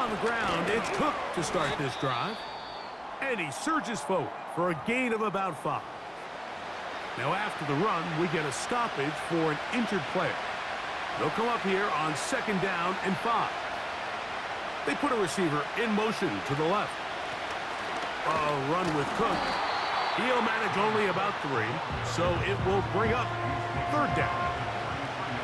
on the ground. It's Cook to start this drive. And he surges forward for a gain of about 5. Now after the run, we get a stoppage for an injured player. They'll come up here on 2nd down and 5. They put a receiver in motion to the left. A run with Cook. He'll manage only about 3, so it will bring up 3rd down.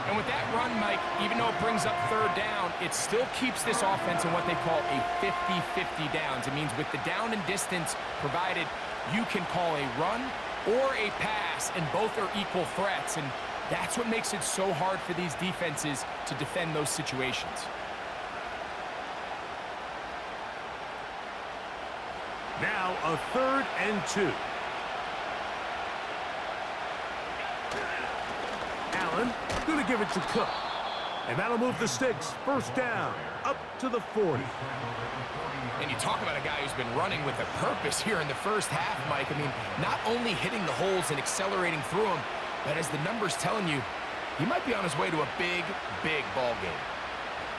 And with that run, Mike, even though it brings up 3rd down, it still keeps this offense in what they call a 50-50 downs. It means with the down and distance provided, you can call a run or a pass, and both are equal threats. And that's what makes it so hard for these defenses to defend those situations. Now a 3rd and 2. Allen going to give it to Cook. And that'll move the sticks. 1st down, up to the 40. And you talk about a guy who's been running with a purpose here in the first half, Mike. I mean, not only hitting the holes and accelerating through them, but as the numbers telling you, he might be on his way to a big, big ball game.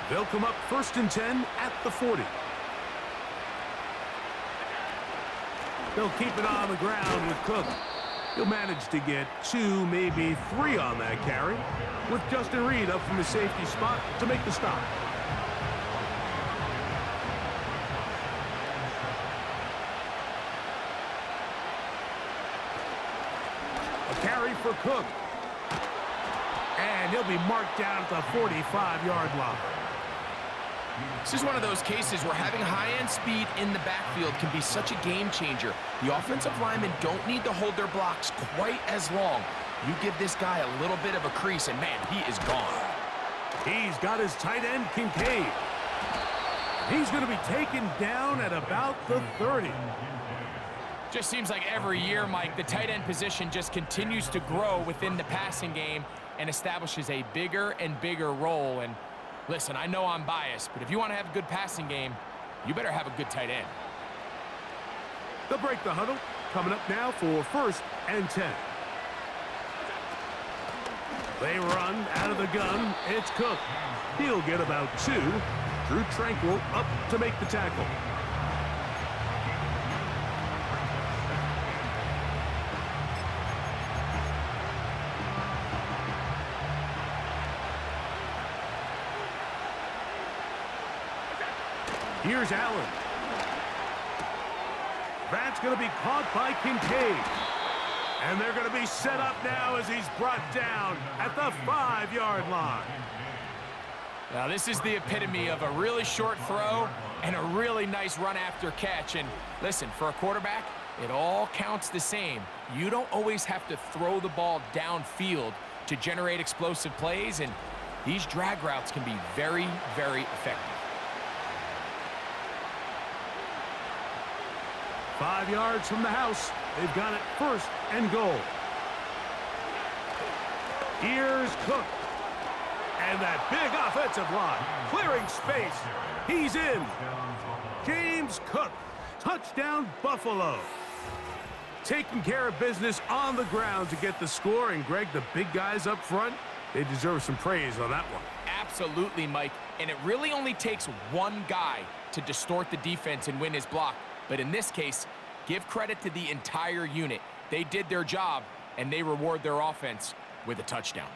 They'll come up 1st and 10 at the 40. They'll keep it on the ground with Cook. He'll manage to get 2, maybe 3 on that carry, with Justin Reed up from his safety spot to make the stop. A carry for Cook. And he'll be marked down at the 45-yard line. This is one of those cases where having high-end speed in the backfield can be such a game changer. The offensive linemen don't need to hold their blocks quite as long. You give this guy a little bit of a crease, and man, he is gone. He's got his tight end, Kincaid. He's going to be taken down at about the 30. Just seems like every year, Mike, the tight end position just continues to grow within the passing game and establishes a bigger and bigger role. And listen, I know I'm biased, but if you want to have a good passing game, you better have a good tight end. They'll break the huddle. Coming up now for 1st and 10. They run out of the gun. It's Cook. He'll get about 2. Drew Tranquil up to make the tackle. Here's Allen. That's going to be caught by Kincaid. And they're going to be set up now as he's brought down at the 5-yard line. Now, this is the epitome of a really short throw and a really nice run after catch. And listen, for a quarterback, it all counts the same. You don't always have to throw the ball downfield to generate explosive plays, and these drag routes can be very, very effective. 5 yards from the house. They've got it 1st and goal. Here's Cook. And that big offensive line clearing space. He's in. James Cook. Touchdown, Buffalo. Taking care of business on the ground to get the score. And, Greg, the big guys up front, they deserve some praise on that one. Absolutely, Mike. And it really only takes one guy to distort the defense and win his block. But in this case, give credit to the entire unit. They did their job, and they reward their offense with a touchdown.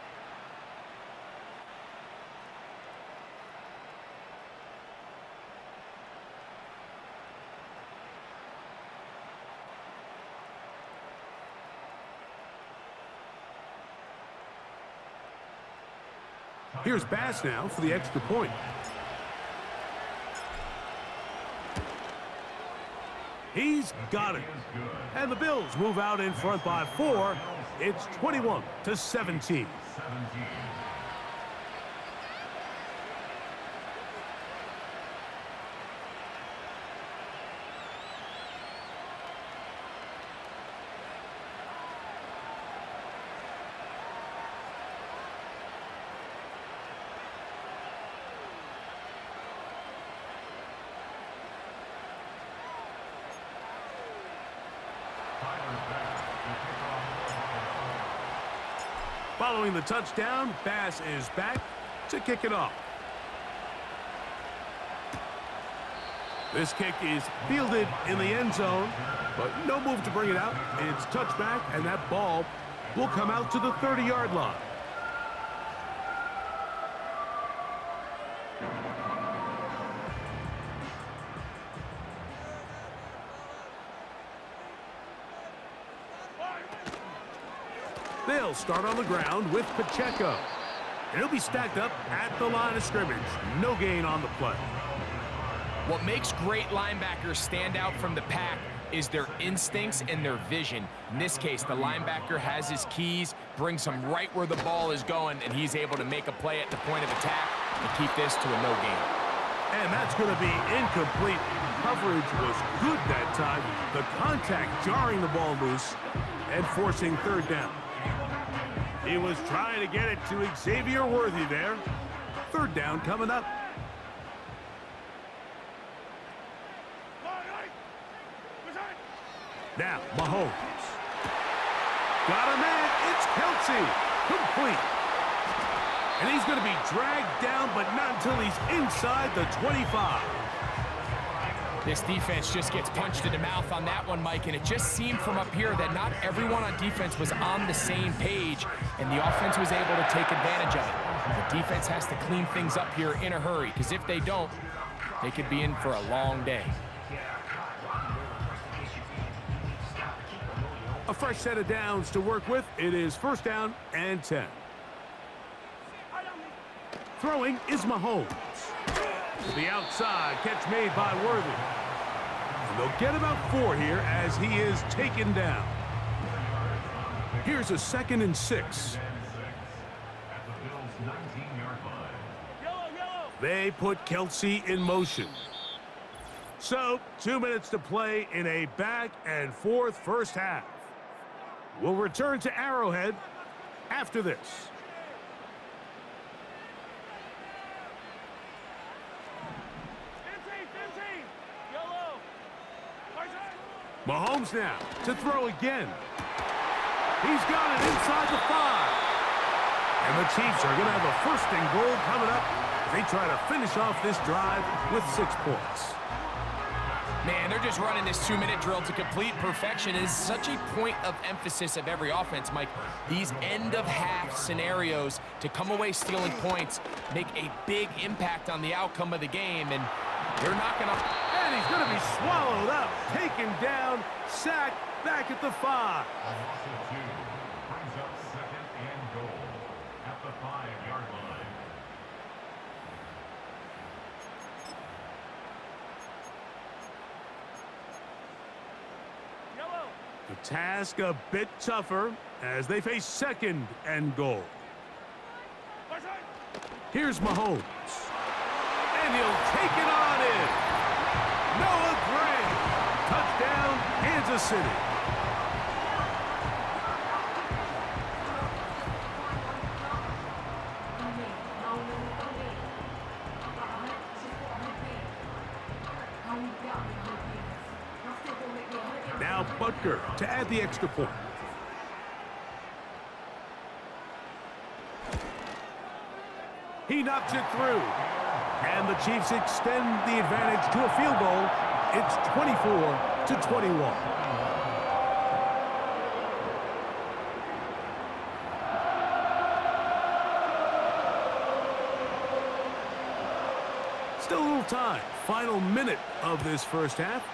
Here's Bass now for the extra point. He's got it. And the Bills move out in front by 4. It's 21-17. Following the touchdown, Bass is back to kick it off. This kick is fielded in the end zone, but no move to bring it out. It's touchback, and that ball will come out to the 30-yard line. They'll start on the ground with Pacheco. And he'll be stacked up at the line of scrimmage. No gain on the play. What makes great linebackers stand out from the pack is their instincts and their vision. In this case, the linebacker has his keys, brings him right where the ball is going, and he's able to make a play at the point of attack and keep this to a no gain. And that's going to be incomplete. Coverage was good that time. The contact jarring the ball loose and forcing third down. He was trying to get it to Xavier Worthy there. Third down coming up. Now, Mahomes. Got a man. It's Kelsey. Complete. And he's going to be dragged down, but not until he's inside the 25. This defense just gets punched in the mouth on that one, Mike, and it just seemed from up here that not everyone on defense was on the same page, and the offense was able to take advantage of it. The defense has to clean things up here in a hurry, because if they don't, they could be in for a long day. A fresh set of downs to work with. It is first down and 10. Throwing is Mahomes. To the outside, catch made by Worthy. And they'll get about 4 here as he is taken down. Here's a 2nd and 6. They put Kelsey in motion. So, 2 minutes to play in a back-and-forth first half. We'll return to Arrowhead after this. Mahomes now to throw again. He's got it inside the 5. And the Chiefs are going to have a 1st and goal coming up as they try to finish off this drive with 6 points. Man, they're just running this 2-minute drill to complete perfection. It is such a point of emphasis of every offense, Mike. These end-of-half scenarios to come away stealing points make a big impact on the outcome of the game, and they're not going to... And he's going to be swallowed up, taken down, sacked back at the 5. Brings up 2nd and goal at the 5-yard line. The task a bit tougher as they face 2nd and goal. Here's Mahomes. And he'll take it on in. Noah Gray. Touchdown, Kansas City. Now Butker to add the extra point. He knocks it through. And the Chiefs extend the advantage to a field goal. It's 24-21. Still a little time. Final minute of this first half.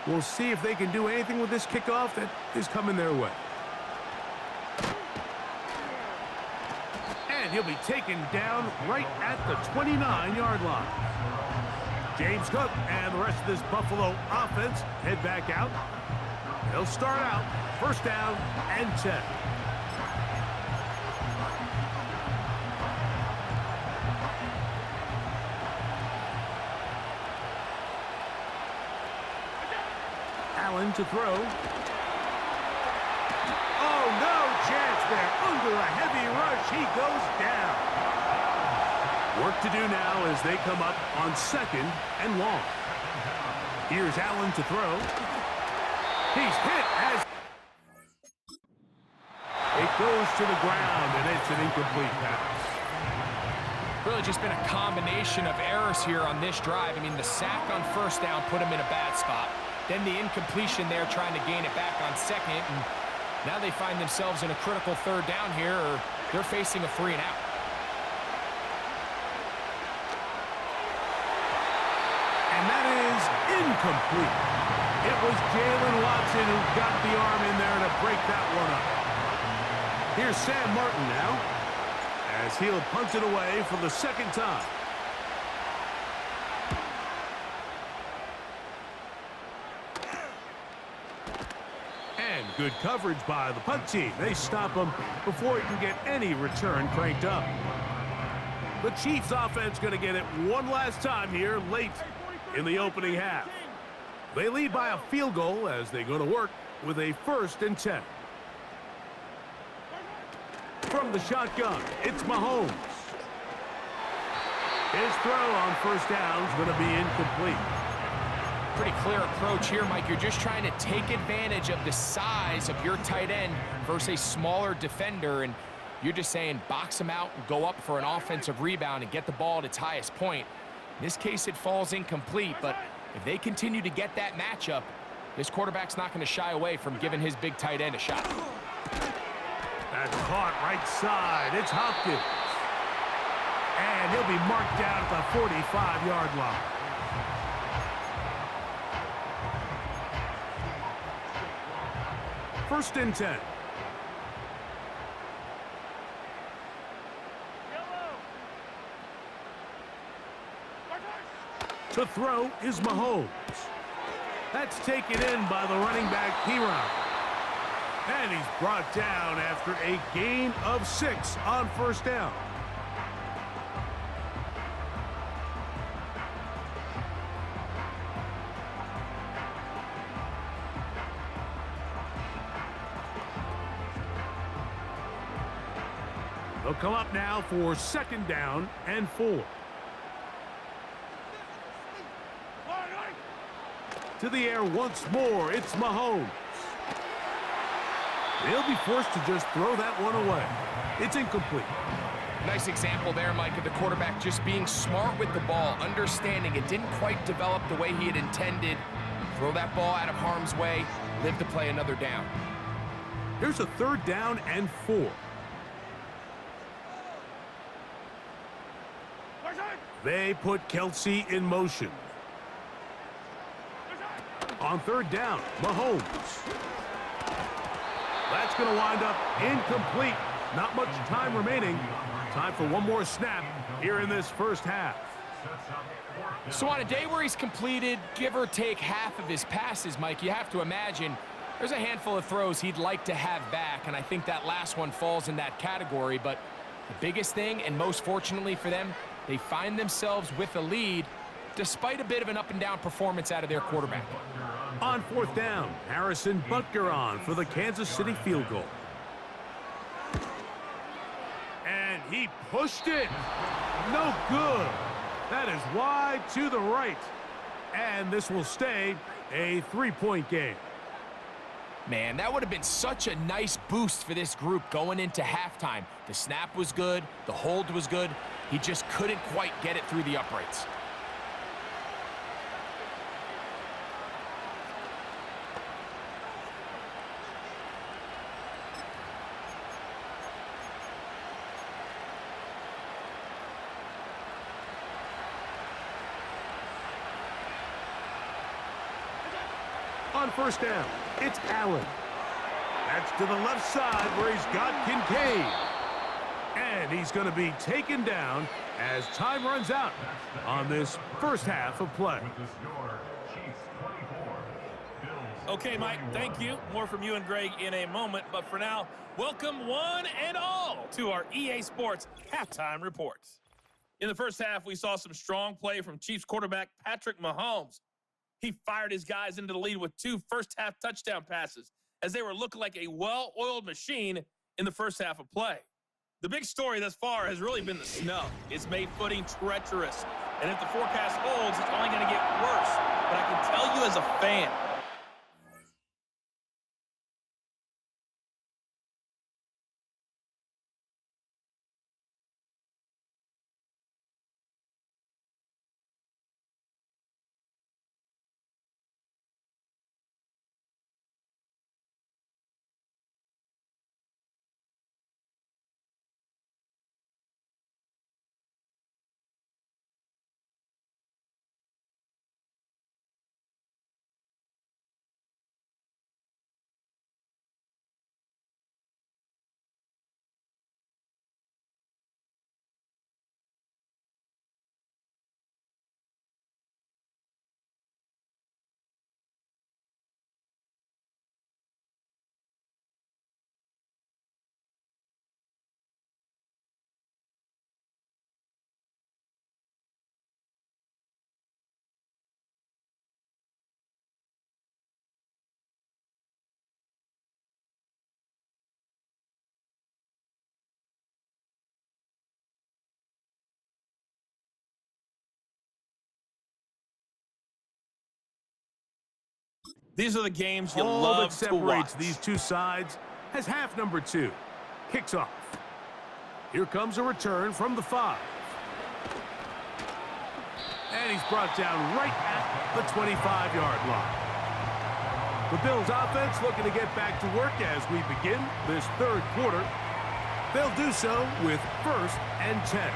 We'll see if they can do anything with this kickoff that is coming their way. And he'll be taken down right at the 29-yard line. James Cook and the rest of this Buffalo offense head back out. They'll start out first down and 10. Allen to throw. Oh, no chance there. Under a heavy rush, he goes down. Work to do now as they come up on 2nd and long. Here's Allen to throw. He's hit as it goes to the ground, and it's an incomplete pass. Really just been a combination of errors here on this drive. I mean, the sack on first down put him in a bad spot. Then the incompletion there trying to gain it back on second. And now they find themselves in a critical third down here, or they're facing a 3-and-out. And that is incomplete. It was Jalen Watson who got the arm in there to break that one up. Here's Sam Martin now, as he'll punt it away for the second time. And good coverage by the punt team. They stop him before he can get any return cranked up. The Chiefs offense going to get it one last time here late in the opening half. They lead by a field goal as they go to work with a 1st and 10. From the shotgun, it's Mahomes. His throw on first down is going to be incomplete. Pretty clear approach here, Mike. You're just trying to take advantage of the size of your tight end versus a smaller defender, and you're just saying box him out and go up for an offensive rebound and get the ball at its highest point. In this case, it falls incomplete, but if they continue to get that matchup, this quarterback's not going to shy away from giving his big tight end a shot. That's caught right side. It's Hopkins. And he'll be marked down at the 45-yard line. First and 10. To throw is Mahomes. That's taken in by the running back, Piron. And he's brought down after a gain of 6 on first down. They'll come up now for 2nd down and 4. To the air once more, it's Mahomes. They'll be forced to just throw that one away. It's incomplete. Nice example there, Mike, of the quarterback just being smart with the ball, understanding it didn't quite develop the way he had intended. Throw that ball out of harm's way, live to play another down. Here's a 3rd down and 4. They put Kelsey in motion. On 3rd down, Mahomes. That's going to wind up incomplete. Not much time remaining. Time for one more snap here in this first half. So on a day where he's completed, give or take half of his passes, Mike, you have to imagine there's a handful of throws he'd like to have back, and I think that last one falls in that category. But the biggest thing, and most fortunately for them, they find themselves with a lead despite a bit of an up-and-down performance out of their quarterback. On 4th down, Harrison Butker on for the Kansas City field goal. And he pushed it. No good. That is wide to the right. And this will stay a 3-point game. Man, that would have been such a nice boost for this group going into halftime. The snap was good. The hold was good. He just couldn't quite get it through the uprights. On 1st down, it's Allen. That's to the left side where he's got Kincaid. And he's going to be taken down as time runs out on this first half of play. Okay, Mike, thank you. More from you and Greg in a moment. But for now, welcome one and all to our EA Sports Halftime Reports. In the first half, we saw some strong play from Chiefs quarterback Patrick Mahomes. He fired his guys into the lead with 2 first-half touchdown passes as they were looking like a well-oiled machine in the first half of play. The big story thus far has really been the snow. It's made footing treacherous, and if the forecast holds, it's only going to get worse. But I can tell you as a fan, These are the games you All love that to watch. separates these two sides has half number 2. Kicks off. Here comes a return from the 5. And he's brought down right at the 25-yard line. The Bills offense looking to get back to work as we begin this third quarter. They'll do so with 1st and 10.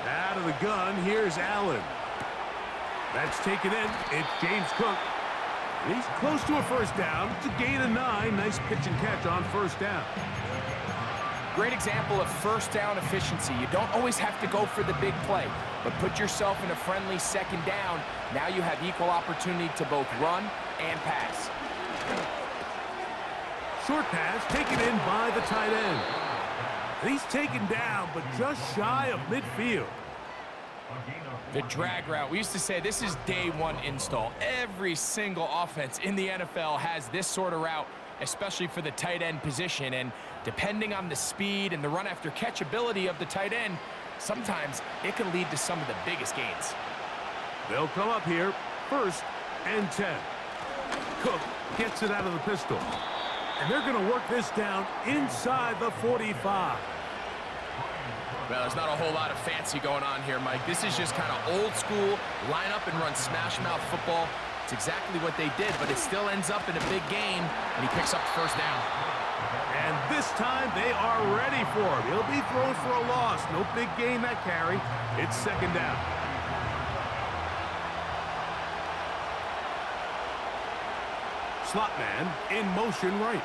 Out of the gun, here's Allen. That's taken in. It's James Cook. He's close to a first down. It's a gain of 9. Nice pitch and catch on first down. Great example of first down efficiency. You don't always have to go for the big play, but put yourself in a friendly second down. Now you have equal opportunity to both run and pass. Short pass taken in by the tight end. And he's taken down, but just shy of midfield. The drag route. We used to say this is day one install. Every single offense in the NFL has this sort of route, especially for the tight end position. And depending on the speed and the run after catch ability of the tight end, sometimes it can lead to some of the biggest gains. They'll come up here, 1st and 10. Cook gets it out of the pistol. And they're going to work this down inside the 45. Well, there's not a whole lot of fancy going on here, Mike. This is just kind of old school, line up and run smash mouth football. It's exactly what they did, but it still ends up in a big game, and he picks up the first down. And this time they are ready for him. He'll be thrown for a loss. No big gain that carry. It's 2nd down. Slot man in motion right.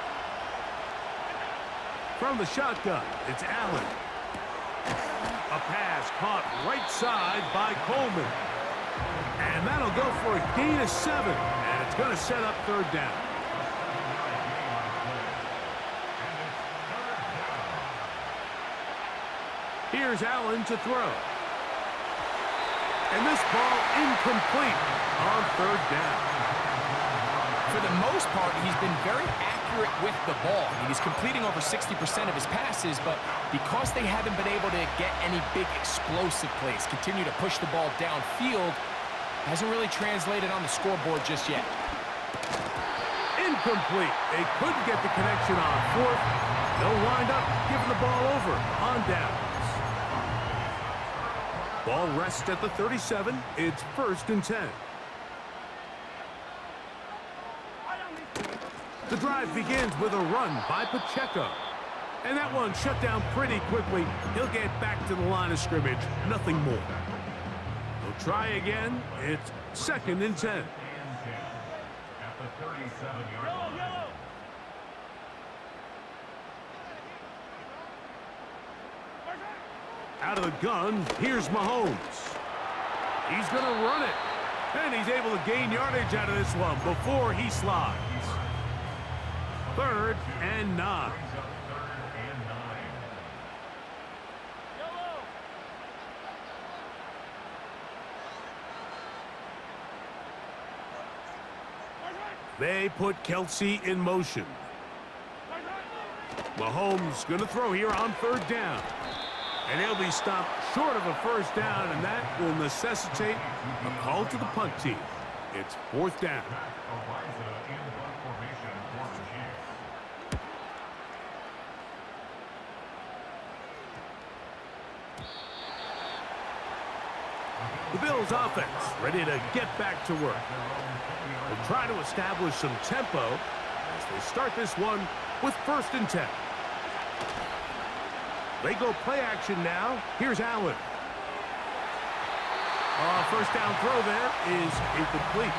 From the shotgun, it's Allen. A pass caught right side by Coleman. And that'll go for a gain of 7. And it's going to set up 3rd down. Here's Allen to throw. And this ball incomplete on 3rd down. For the most part, he's been very accurate with the ball. I mean, he's completing over 60% of his passes, but because they haven't been able to get any big explosive plays, continue to push the ball downfield, hasn't really translated on the scoreboard just yet. Incomplete. They couldn't get the connection on 4th. They'll wind up giving the ball over on downs. Ball rests at the 37. It's 1st and 10. The drive begins with a run by Pacheco. And that one shut down pretty quickly. He'll get back to the line of scrimmage. Nothing more. He'll try again. It's 2nd and 10. At the 37-yard line. Out of the gun, here's Mahomes. He's going to run it. And he's able to gain yardage out of this one before he slides. 3rd and 9. They put Kelsey in motion. Mahomes going to throw here on 3rd down. And he'll be stopped short of a first down, and that will necessitate a call to the punt team. It's 4th down. The Bills offense ready to get back to work. They'll try to establish some tempo as they start this one with 1st and 10. They go play action now. Here's Allen. First down throw there is incomplete.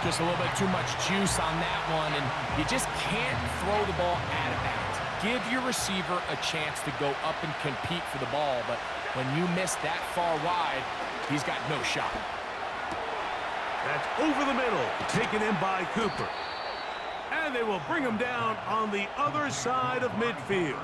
Just a little bit too much juice on that one, and you just can't throw the ball out of bounds. Give your receiver a chance to go up and compete for the ball, but when you miss that far wide, he's got no shot. That's over the middle, taken in by Cooper. And they will bring him down on the other side of midfield.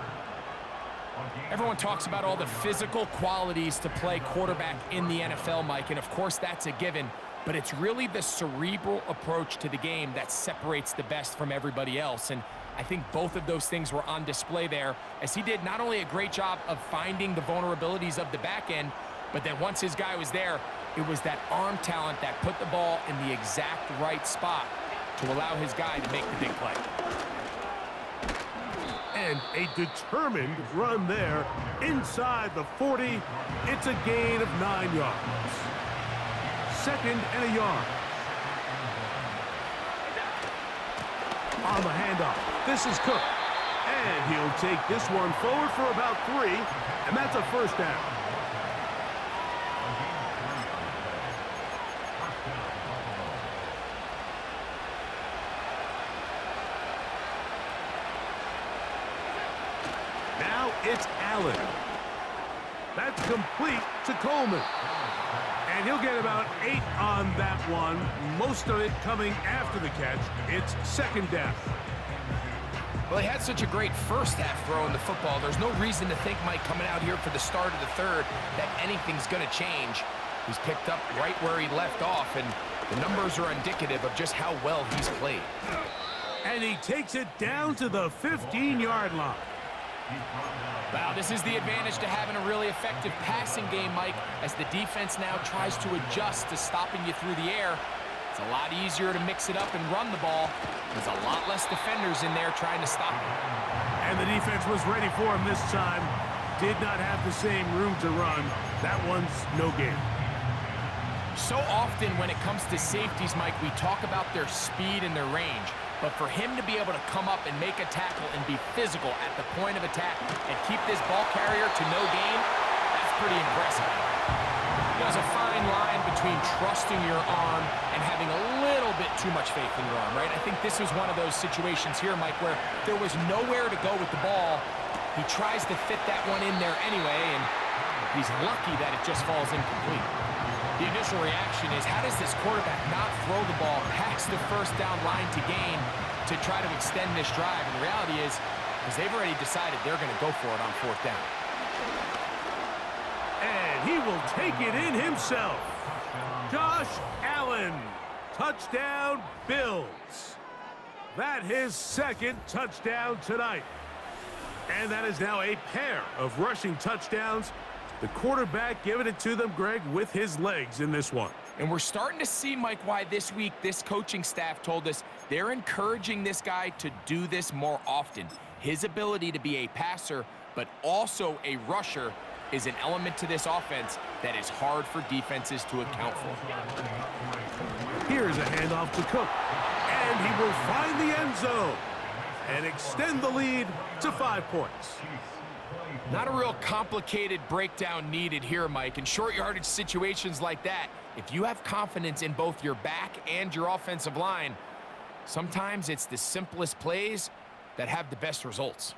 Everyone talks about all the physical qualities to play quarterback in the NFL, Mike, and of course that's a given. but it's really the cerebral approach to the game that separates the best from everybody else. And I think both of those things were on display there, as he did not only a great job of finding the vulnerabilities of the back end, but then once his guy was there, it was that arm talent that put the ball in the exact right spot to allow his guy to make the big play. And a determined run there inside the 40. It's a gain of 9 yards. 2nd and a yard. On the handoff, this is Cook. And he'll take this one forward for about 3, and that's a first down. Now it's Allen. That's complete to Coleman. And he'll get about 8 on that one, most of it coming after the catch. It's 2nd down. Well, he had such a great first half throwing the football. There's no reason to think, Mike, coming out here for the start of the 3rd, that anything's going to change. He's picked up right where he left off, and the numbers are indicative of just how well he's played. And he takes it down to the 15-yard line. Wow, this is the advantage to having a really effective passing game, Mike, as the defense now tries to adjust to stopping you through the air. It's a lot easier to mix it up and run the ball. There's a lot less defenders in there trying to stop him. And the defense was ready for him this time. Did not have the same room to run. That one's no gain. So often when it comes to safeties, Mike, we talk about their speed and their range. But for him to be able to come up and make a tackle and be physical at the point of attack and keep this ball carrier to no gain, that's pretty impressive. There's a fine line between trusting your arm and having a little bit too much faith in your arm, right? I think this was one of those situations here, Mike, where there was nowhere to go with the ball. He tries to fit that one in there anyway, and he's lucky that it just falls incomplete. The initial reaction is, how does this quarterback not throw the ball past the first down line to gain to try to extend this drive? And the reality is they've already decided they're going to go for it on 4th down. And he will take it in himself. Josh Allen, touchdown Bills. That his 2nd touchdown tonight. And that is now a pair of rushing touchdowns. The quarterback giving it to them, Greg, with his legs in this one. And we're starting to see, Mike, why this week this coaching staff told us they're encouraging this guy to do this more often. His ability to be a passer, but also a rusher, is an element to this offense that is hard for defenses to account for. Here's a handoff to Cook. And he will find the end zone and extend the lead to 5 points. Not a real complicated breakdown needed here, Mike. In short yardage situations like that, if you have confidence in both your back and your offensive line, sometimes it's the simplest plays that have the best results.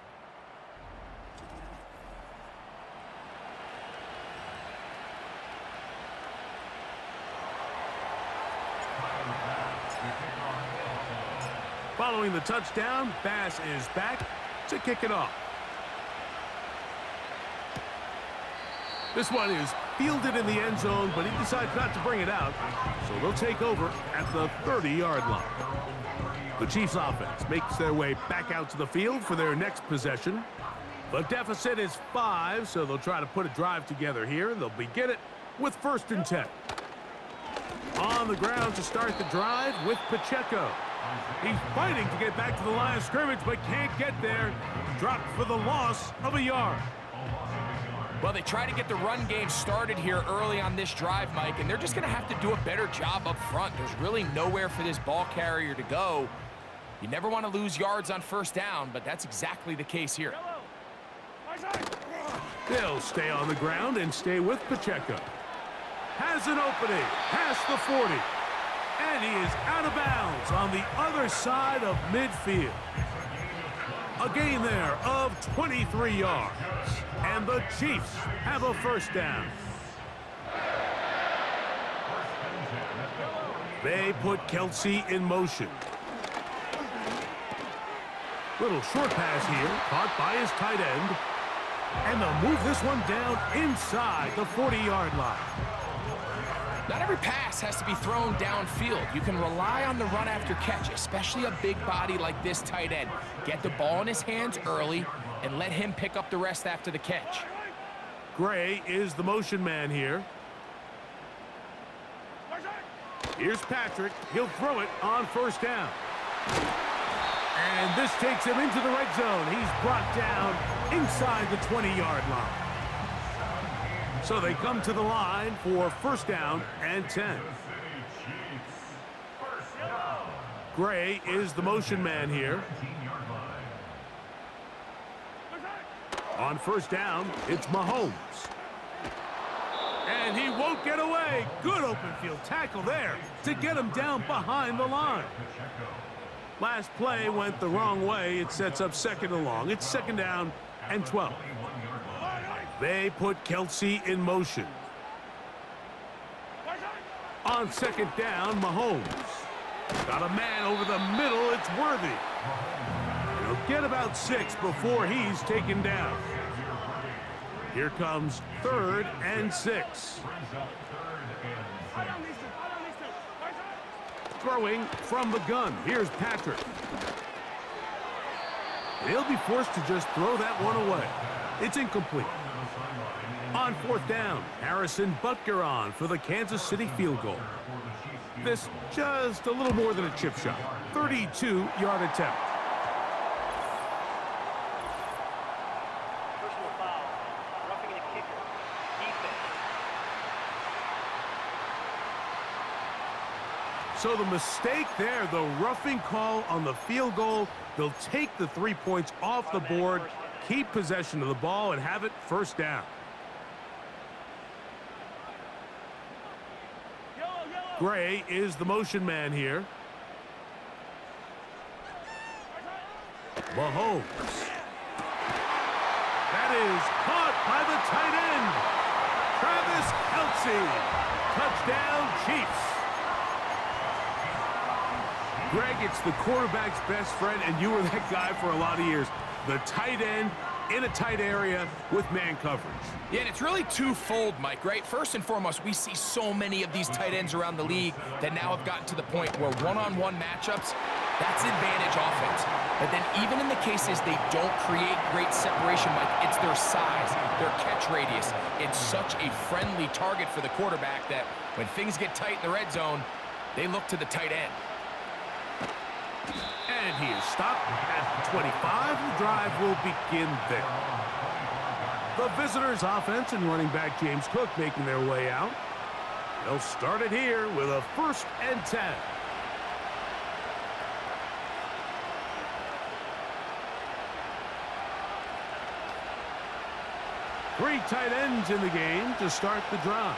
Following the touchdown, Bass is back to kick it off. This one is fielded in the end zone, but he decides not to bring it out, so they'll take over at the 30-yard line. The Chiefs offense makes their way back out to the field for their next possession. The deficit is 5, so they'll try to put a drive together here. They'll begin it with 1st and 10. On the ground to start the drive with Pacheco. He's fighting to get back to the line of scrimmage, but can't get there. Dropped for the loss of a yard. Well, they try to get the run game started here early on this drive, Mike, and they're just going to have to do a better job up front. There's really nowhere for this ball carrier to go. You never want to lose yards on 1st down, but that's exactly the case here. They'll stay on the ground and stay with Pacheco. Has an opening past the 40. And he is out of bounds on the other side of midfield. A gain there of 23 yards. And the Chiefs have a 1st down. They put Kelsey in motion. Little short pass here, caught by his tight end. And they'll move this one down inside the 40-yard line. Not every pass has to be thrown downfield. You can rely on the run after catch, especially a big body like this tight end. Get the ball in his hands early and let him pick up the rest after the catch. Gray is the motion man here. Here's Patrick. He'll throw it on first down. And this takes him into the red zone. He's brought down inside the 20-yard line. So they come to the line for first down and 10. Gray is the motion man here. On first down, it's Mahomes. And he won't get away. Good open field tackle there to get him down behind the line. Last play went the wrong way. It sets up second and long. It's second down and 12. They put Kelsey in motion. On second down, Mahomes. Got a man over the middle. It's Worthy. He'll get about 6 before he's taken down. Here comes third and 6. Throwing from the gun. Here's Patrick. He'll be forced to just throw that one away. It's incomplete. On fourth down, Harrison Butker on for the Kansas City field goal. This just a little more than a chip shot. 32-yard attempt. Personal foul. Roughing the kicker. Defense. So the mistake there, the roughing call on the field goal. They'll take the 3 points off the board, keep possession of the ball, and have it first down. Gray is the motion man here. Mahomes. That is caught by the tight end. Travis Kelce. Touchdown, Chiefs. Greg, it's the quarterback's best friend, and you were that guy for a lot of years. The tight end in a tight area with man coverage. Yeah, and it's really twofold, Mike, right? First and foremost, we see so many of these tight ends around the league that now have gotten to the point where one-on-one matchups, that's advantage offense. But then even in the cases they don't create great separation, Mike, it's their size, their catch radius. It's such a friendly target for the quarterback that when things get tight in the red zone, they look to the tight end. And he is stopped at 25. The drive will begin there. The visitors' offense and running back James Cook making their way out. They'll start it here with a first and 10. Three tight ends in the game to start the drive.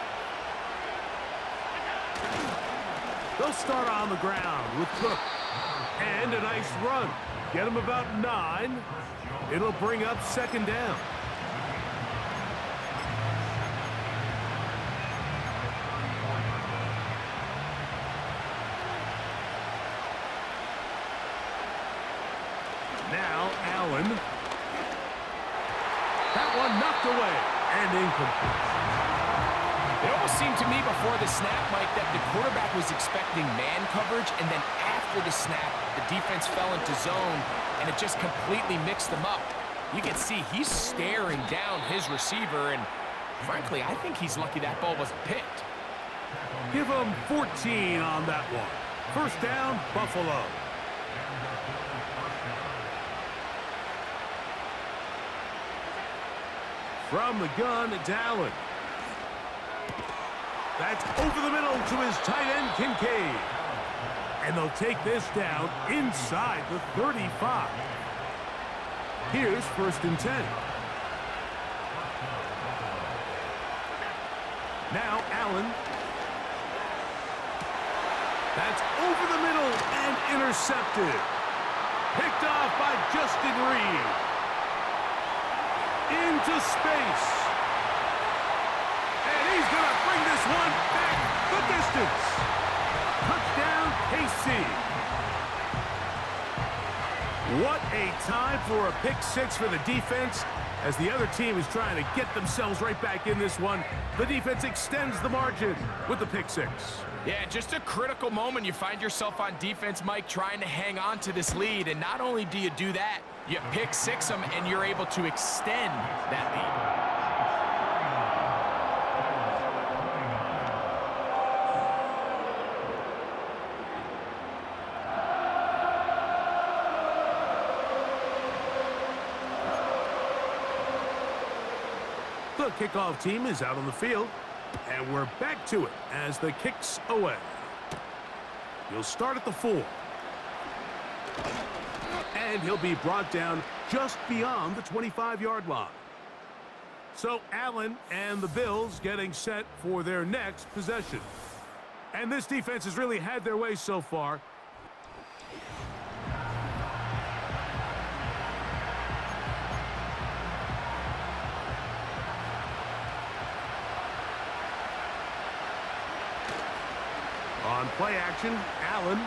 They'll start on the ground with Cook. And a nice run. Get him about 9. It'll bring up second down. Now Allen. That one knocked away and incomplete. It almost seemed to me before the snap, Mike, that the quarterback was expecting man coverage, and then after the snap, the defense fell into zone, and it just completely mixed them up. You can see he's staring down his receiver, and frankly, I think he's lucky that ball wasn't picked. Give him 14 on that one. First down, Buffalo. From the gun, it's Allen. That's over the middle to his tight end, Kincaid. And they'll take this down inside the 35. Here's first and 10. Now Allen. That's over the middle and intercepted. Picked off by Justin Reed. Into space. And he's going to bring this one back the distance. Touchdown, KC. What a time for a pick six for the defense As the other team is trying to get themselves right back in this one, the defense extends the margin with the pick six. Yeah, just a critical moment. You find yourself on defense, Mike, trying to hang on to this lead. And not only do you do that, you pick six them, and you're able to extend that lead. The kickoff team is out on the field, and we're back to it as the kick's away. He'll start at the 4. And he'll be brought down just beyond the 25-yard line. So Allen and the Bills getting set for their next possession. And this defense has really had their way so far. On play action, Allen.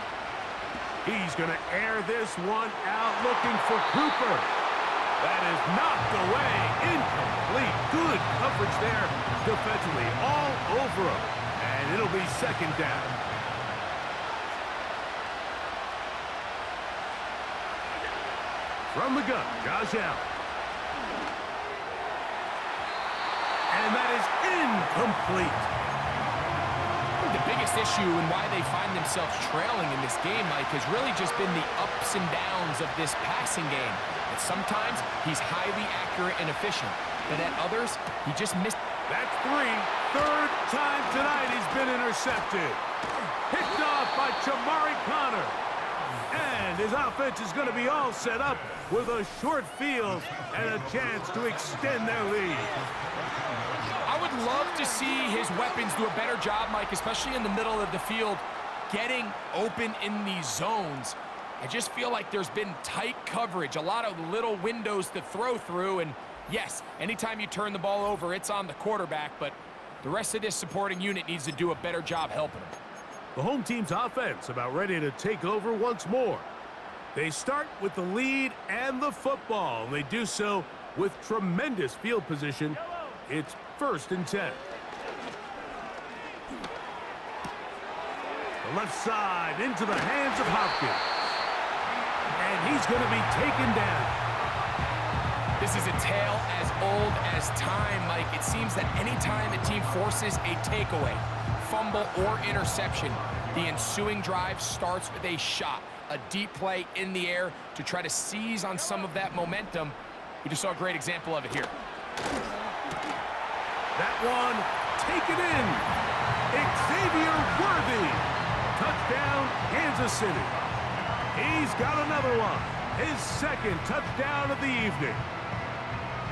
He's going to air this one out, looking for Cooper. That is knocked away, incomplete. Good coverage there defensively, all over him. And it'll be second down. From the gun, Josh Allen. And that is incomplete. The biggest issue and why they find themselves trailing in this game, Mike, has really just been the ups and downs of this passing game. And sometimes he's highly accurate and efficient, but at others, he just missed. That's 3. Third time tonight he's been intercepted. Picked off by Chamari Connor. And his offense is going to be all set up with a short field and a chance to extend their lead. I would love to see his weapons do a better job, Mike, especially in the middle of the field, getting open in these zones. I just feel like there's been tight coverage, a lot of little windows to throw through, and yes, anytime you turn the ball over, it's on the quarterback, but the rest of this supporting unit needs to do a better job helping him. The home team's offense about ready to take over once more. They start with the lead and the football. They do so with tremendous field position. It's 1st and 10. The left side into the hands of Hopkins. And he's going to be taken down. This is a tale as old as time, Mike. It seems that anytime a team forces a takeaway, fumble, or interception, the ensuing drive starts with a shot, a deep play in the air to try to seize on some of that momentum. We just saw a great example of it here. That one taken in. Xavier Worthy. Touchdown, Kansas City. He's got another one. His second touchdown of the evening.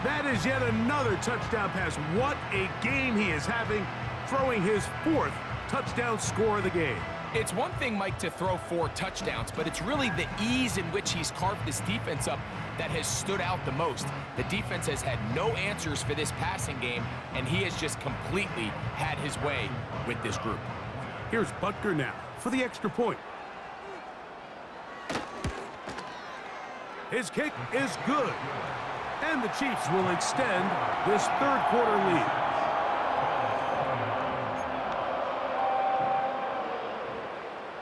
That is yet another touchdown pass. What a game he is having, throwing his 4th touchdown score of the game. It's one thing, Mike, to throw 4 touchdowns, but it's really the ease in which he's carved this defense up that has stood out the most. The defense has had no answers for this passing game, and he has just completely had his way with this group. Here's Butker now for the extra point. His kick is good. And the Chiefs will extend this 3rd quarter lead.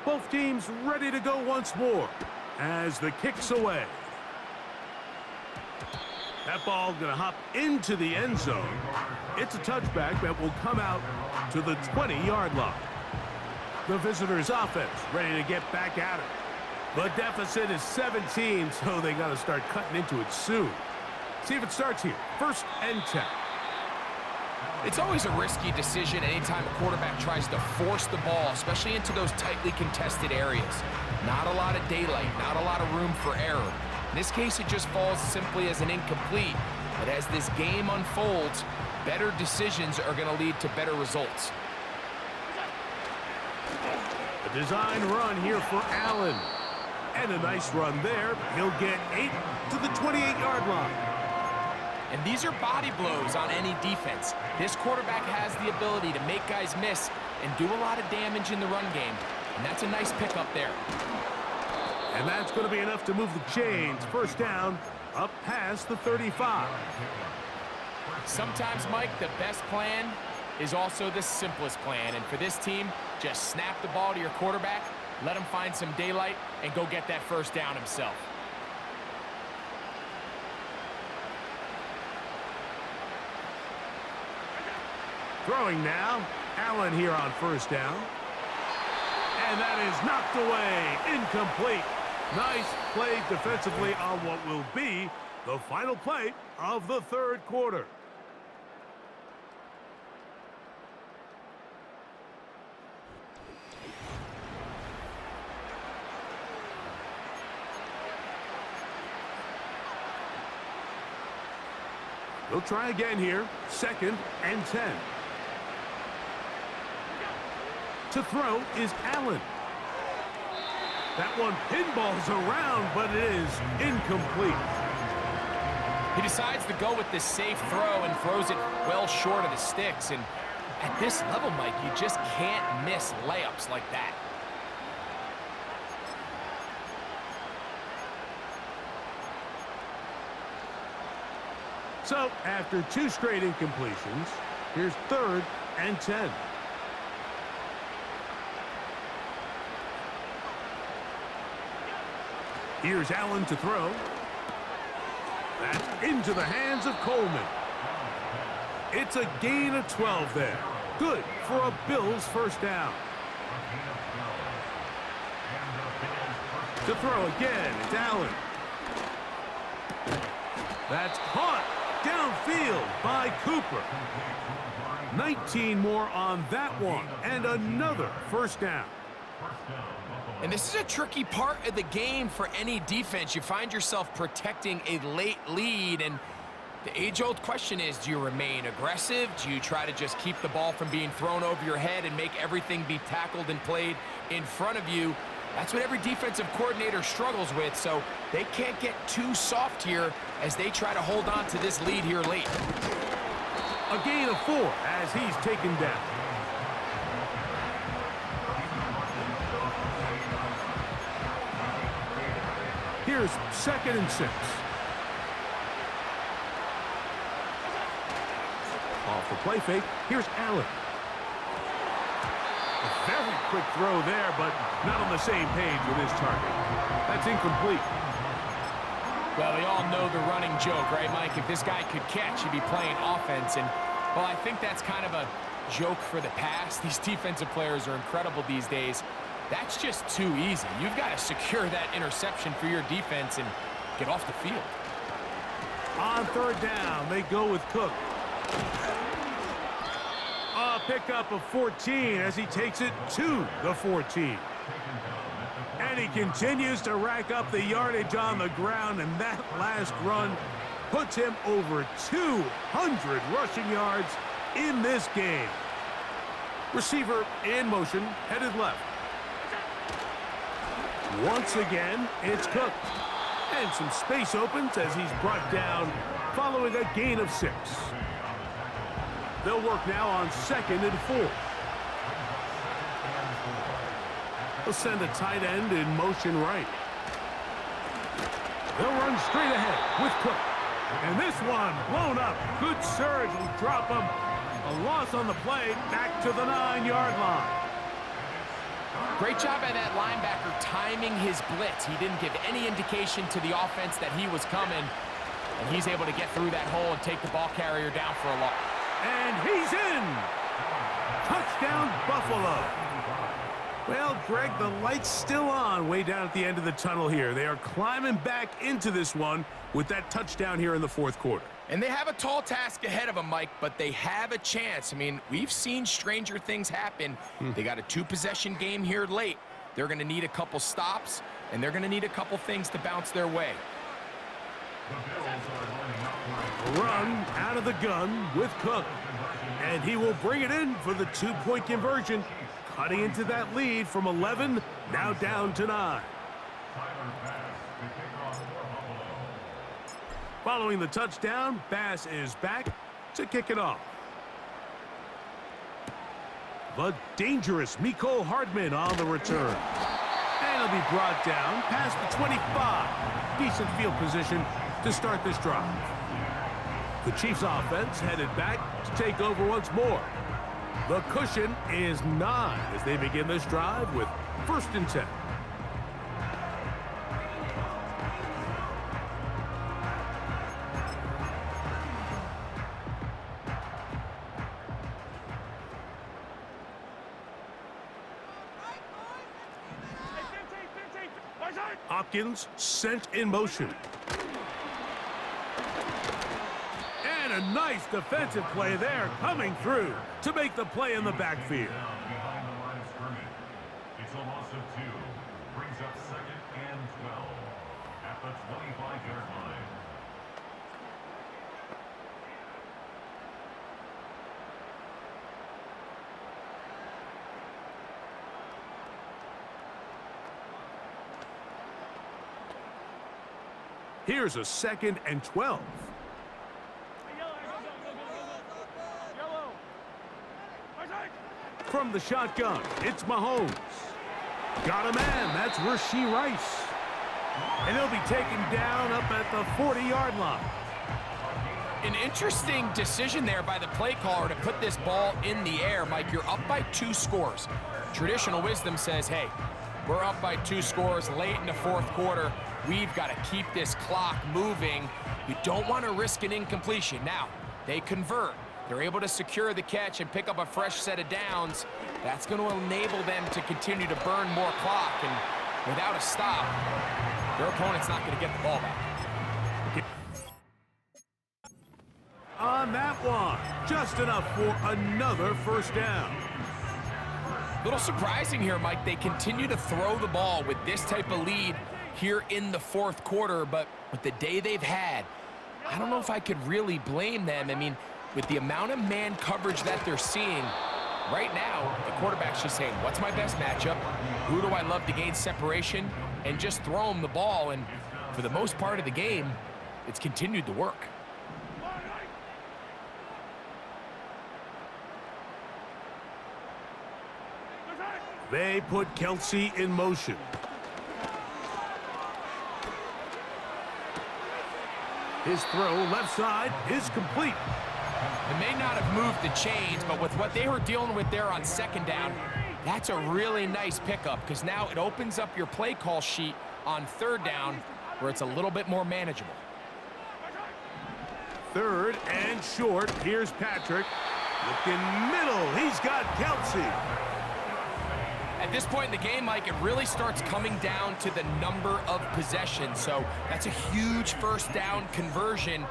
Both teams ready to go once more as the kick's away. That ball going to hop into the end zone. It's a touchback that will come out to the 20-yard line. The visitors' offense ready to get back at it. The deficit is 17, so they got to start cutting into it soon. See if it starts here. 1st and 10. It's always a risky decision anytime a quarterback tries to force the ball, especially into those tightly contested areas. Not a lot of daylight, not a lot of room for error. In this case, it just falls simply as an incomplete. But as this game unfolds, better decisions are going to lead to better results. A design run here for Allen. And a nice run there. He'll get 8 to the 28-yard line. And these are body blows on any defense. This quarterback has the ability to make guys miss and do a lot of damage in the run game. And that's a nice pickup there. And that's going to be enough to move the chains. 1st down up past the 35. Sometimes, Mike, the best plan is also the simplest plan. And for this team, just snap the ball to your quarterback, let him find some daylight, and go get that first down himself. Throwing now, Allen here on first down. And that is knocked away, incomplete. Nice play defensively on what will be the final play of the third quarter. They'll try again here, 2nd and 10. To throw is Allen. That one pinballs around, but it is incomplete. He decides to go with this safe throw and throws it well short of the sticks. And at this level, Mike, you just can't miss layups like that. So, after 2 straight incompletions, here's 3rd and 10. Here's Allen to throw. That's into the hands of Coleman. It's a gain of 12 there. Good for a Bills first down. To throw again, it's Allen. That's caught downfield by Cooper. 19 more on that one, and another first down. And this is a tricky part of the game for any defense. You find yourself protecting a late lead, and the age-old question is, do you remain aggressive? Do you try to just keep the ball from being thrown over your head and make everything be tackled and played in front of you? That's what every defensive coordinator struggles with, so they can't get too soft here as they try to hold on to this lead here late. A gain of 4 as he's taken down. Here's 2nd and 6. Off the play fake, here's Allen. A very quick throw there, but not on the same page with his target. That's incomplete. Well, we all know the running joke, right, Mike? If this guy could catch, he'd be playing offense. And, well, I think that's kind of a joke for the past. These defensive players are incredible these days. That's just too easy. You've got to secure that interception for your defense and get off the field. On 3rd down, they go with Cook. A pickup of 14 as he takes it to the 14. And he continues to rack up the yardage on the ground, and that last run puts him over 200 rushing yards in this game. Receiver in motion, headed left. Once again, it's Cook. And some space opens as he's brought down following a gain of 6. They'll work now on 2nd and 4. They'll send a tight end in motion right. They'll run straight ahead with Cook. And this one blown up. Good surge will drop him. A loss on the play back to the 9-yard line. Great job by that linebacker timing his blitz. He didn't give any indication to the offense that he was coming. And he's able to get through that hole and take the ball carrier down for a loss. And he's in. Touchdown, Buffalo. Well, Greg, the light's still on way down at the end of the tunnel here. They are climbing back into this one with that touchdown here in the 4th quarter. And they have a tall task ahead of them, Mike, but they have a chance. I mean, we've seen stranger things happen. They got a 2-possession game here late. They're going to need a couple stops, and they're going to need a couple things to bounce their way. Run out of the gun with Cook. And he will bring it in for the 2-point conversion. Cutting into that lead from 11, now down to 9. Following the touchdown, Bass is back to kick it off. The dangerous Mecole Hardman on the return. And he'll be brought down past the 25. Decent field position to start this drive. The Chiefs offense headed back to take over once more. The cushion is 9 as they begin this drive with 1st and 10. Hopkins sent in motion. And a nice defensive play there coming through to make the play in the backfield. Behind the line of scrimmage. It's a loss of 2. Brings up 2nd and 12 at the 25-yard line. Here's a 2nd and 12. From the shotgun, it's Mahomes. Got a man, that's Rashee Rice. And he'll be taken down up at the 40-yard line. An interesting decision there by the play caller to put this ball in the air. Mike, you're up by 2 scores. Traditional wisdom says, hey, we're up by 2 scores late in the 4th quarter. We've got to keep this clock moving. You don't want to risk an incompletion. Now, they convert. They're able to secure the catch and pick up a fresh set of downs. That's going to enable them to continue to burn more clock. And without a stop, their opponent's not going to get the ball back. On that one, just enough for another 1st down. Little surprising here, Mike. They continue to throw the ball with this type of lead here in the 4th quarter, but with the day they've had, I don't know if I could really blame them. I mean, with the amount of man coverage that they're seeing, right now, the quarterback's just saying, what's my best matchup? Who do I love to gain separation? And just throw them the ball, and for the most part of the game, it's continued to work. They put Kelsey in motion. His throw left side is complete. It may not have moved the chains, but with what they were dealing with there on 2nd down, that's a really nice pickup because now it opens up your play call sheet on 3rd down where it's a little bit more manageable. 3rd and short. Here's Patrick. Looking middle. He's got Kelsey. At this point in the game, Mike, it really starts coming down to the number of possessions. So that's a huge 1st down conversion.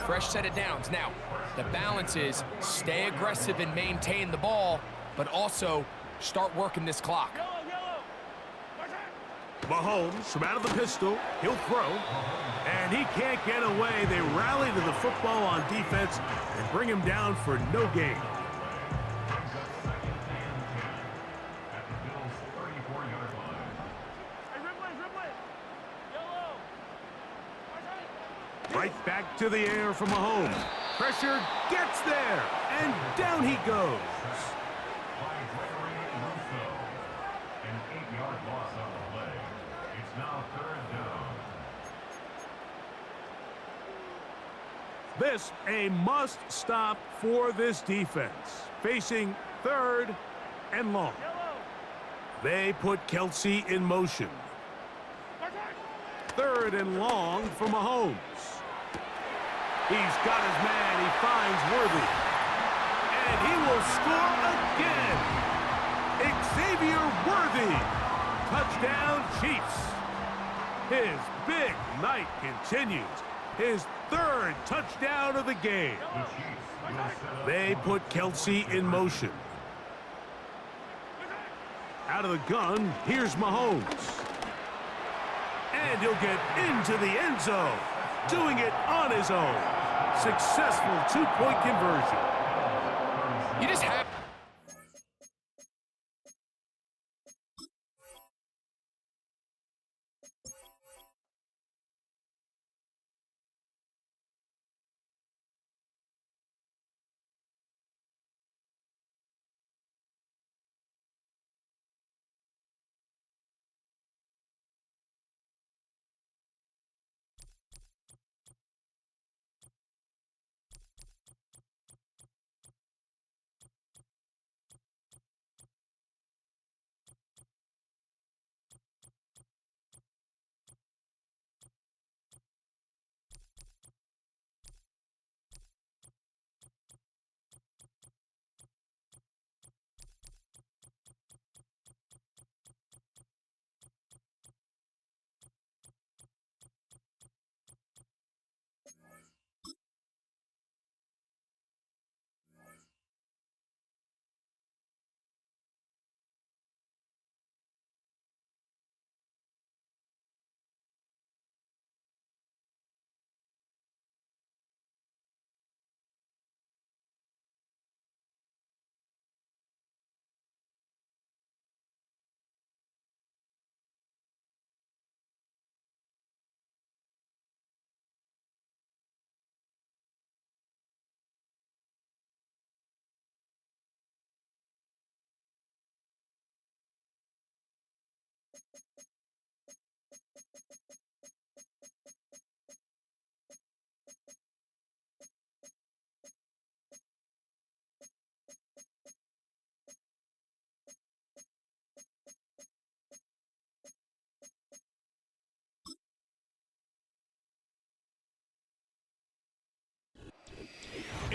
Fresh set of downs. Now, the balance is stay aggressive and maintain the ball, but also start working this clock. Mahomes from out of the pistol. He'll throw. And he can't get away. They rally to the football on defense and bring him down for no gain. Right back to the air for Mahomes. Pressure gets there, and down he goes. An 8-yard loss on the play. It's now 3rd down. This a must-stop for this defense. Facing 3rd and long. They put Kelsey in motion. 3rd and long for Mahomes. He's got his man. He finds Worthy. And he will score again. Xavier Worthy. Touchdown, Chiefs. His big night continues. His 3rd touchdown of the game. They put Kelsey in motion. Out of the gun, here's Mahomes. And he'll get into the end zone. Doing it on his own. Successful 2-point conversion. You just have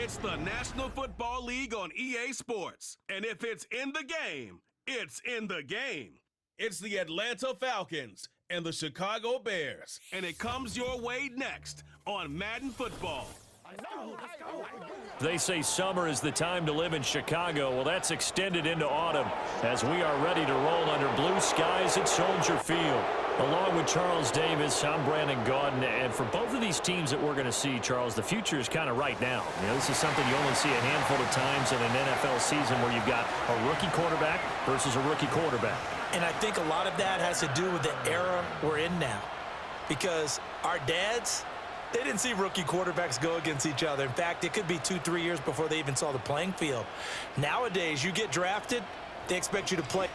It's the National Football League on EA Sports. And if it's in the game, it's in the game. It's the Atlanta Falcons and the Chicago Bears. And it comes your way next on Madden Football. They say summer is the time to live in Chicago. Well, that's extended into autumn as we are ready to roll under blue skies at Soldier Field. Along with Charles Davis, I'm Brandon Gaudin, and for both of these teams that we're going to see, Charles, the future is kind of right now. You know, this is something you only see a handful of times in an NFL season where you've got a rookie quarterback versus a rookie quarterback. And I think a lot of that has to do with the era we're in now. Because our dads, they didn't see rookie quarterbacks go against each other. In fact, it could be 2-3 years before they even saw the playing field. Nowadays, you get drafted, they expect you to play.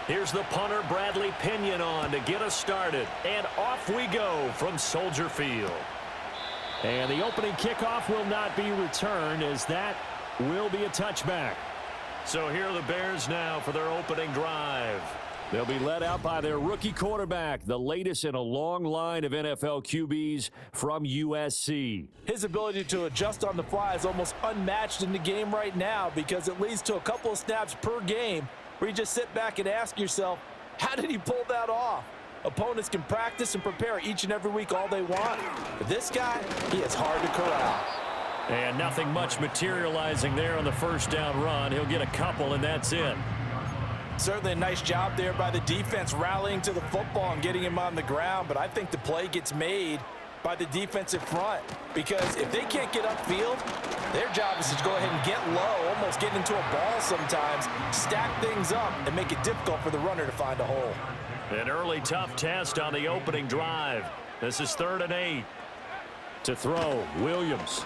Here's the punter, Bradley Pinion, on to get us started. And off we go from Soldier Field. And the opening kickoff will not be returned, as that will be a touchback. So here are the Bears now for their opening drive. They'll be led out by their rookie quarterback, the latest in a long line of NFL QBs from USC. His ability to adjust on the fly is almost unmatched in the game right now, because it leads to a couple of snaps per game where you just sit back and ask yourself, how did he pull that off? Opponents can practice and prepare each and every week all they want. But this guy, he is hard to corral. And nothing much materializing there on the first down run. He'll get a couple, and that's it. Certainly a nice job there by the defense rallying to the football and getting him on the ground. But I think the play gets made by the defensive front, because if they can't get upfield, their job is to go ahead and get low, almost get into a ball sometimes, stack things up, and make it difficult for the runner to find a hole. An early tough test on the opening drive. This is 3rd and 8. To throw, Williams.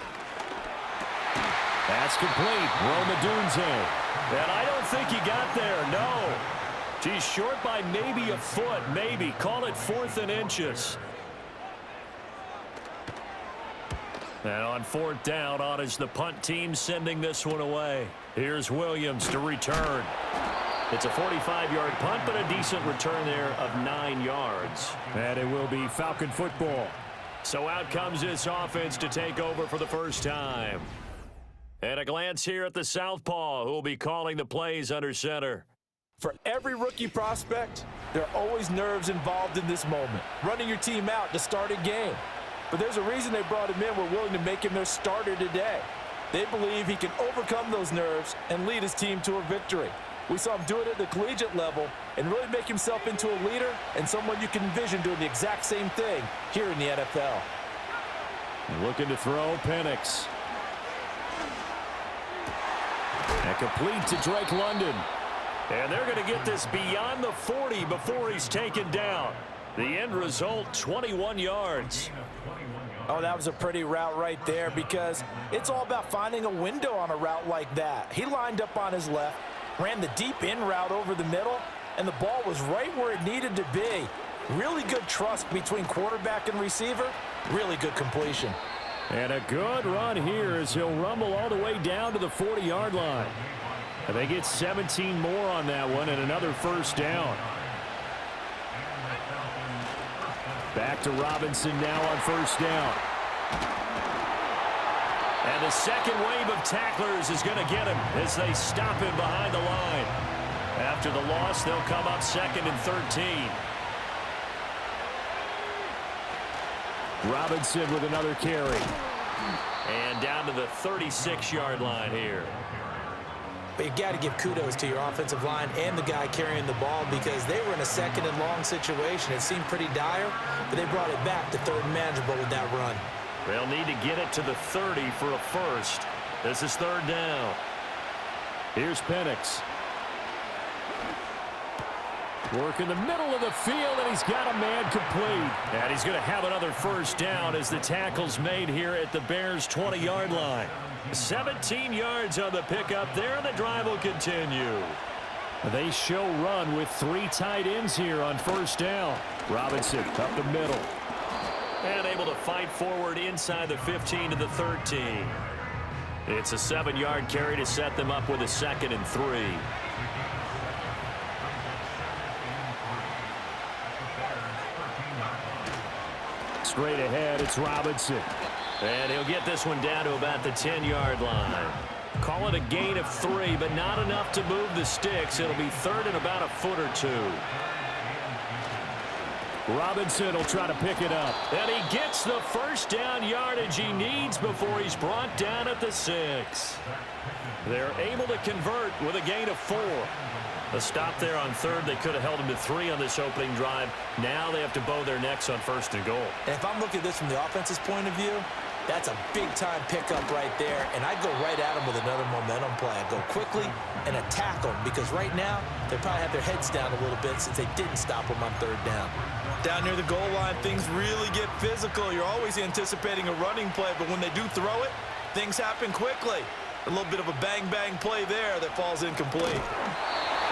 That's complete. Roma Dunze. And I don't think he got there, no. He's short by maybe a foot, maybe. Call it 4th and inches. And on 4th down, on is the punt team sending this one away. Here's Williams to return. It's a 45-yard punt, but a decent return there of 9 yards. And it will be Falcon football. So out comes this offense to take over for the first time. And a glance here at the southpaw, who will be calling the plays under center. For every rookie prospect, there are always nerves involved in this moment. Running your team out to start a game. But there's a reason they brought him in. We're willing to make him their starter today. They believe he can overcome those nerves and lead his team to a victory. We saw him do it at the collegiate level and really make himself into a leader and someone you can envision doing the exact same thing here in the NFL. Looking to throw, Penix. And complete to Drake London. And they're going to get this beyond the 40 before he's taken down. The end result, 21 yards. Oh, that was a pretty route right there, because it's all about finding a window on a route like that. He lined up on his left, ran the deep in route over the middle, and the ball was right where it needed to be. Really good trust between quarterback and receiver. Really good completion. And a good run here as he'll rumble all the way down to the 40-yard line. And they get 17 more on that one and another first down. Back to Robinson now on first down. And the second wave of tacklers is going to get him as they stop him behind the line. After the loss, they'll come up 2nd and 13. Robinson with another carry. And down to the 36-yard line here. But you got to give kudos to your offensive line and the guy carrying the ball, because they were in a 2nd and long situation. It seemed pretty dire, but they brought it back to 3rd and manageable with that run. They'll need to get it to the 30 for a first. This is 3rd down. Here's Penix. Work in the middle of the field, and he's got a man complete. And he's going to have another first down as the tackle's made here at the Bears' 20-yard line. 17 yards on the pickup there, and the drive will continue. They show run with 3 tight ends here on first down. Robinson up the middle. And able to fight forward inside the 15 to the 13. It's a 7-yard carry to set them up with a 2nd and 3. Straight ahead, it's Robinson. And he'll get this one down to about the 10-yard line. Call it a gain of 3, but not enough to move the sticks. It'll be 3rd and about a foot or 2. Robinson will try to pick it up. And he gets the first down yardage he needs before he's brought down at the 6. They're able to convert with a gain of 4. A stop there on 3rd. They could have held him to 3 on this opening drive. Now they have to bow their necks on 1st and goal. And if I'm looking at this from the offense's point of view, that's a big-time pickup right there, and I go right at them with another momentum play. I go quickly and attack them because right now they probably have their heads down a little bit since they didn't stop them on 3rd down. Down near the goal line, things really get physical. You're always anticipating a running play, but when they do throw it, things happen quickly. A little bit of a bang-bang play there that falls incomplete.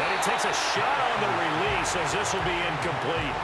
And he takes a shot on the release as this will be incomplete.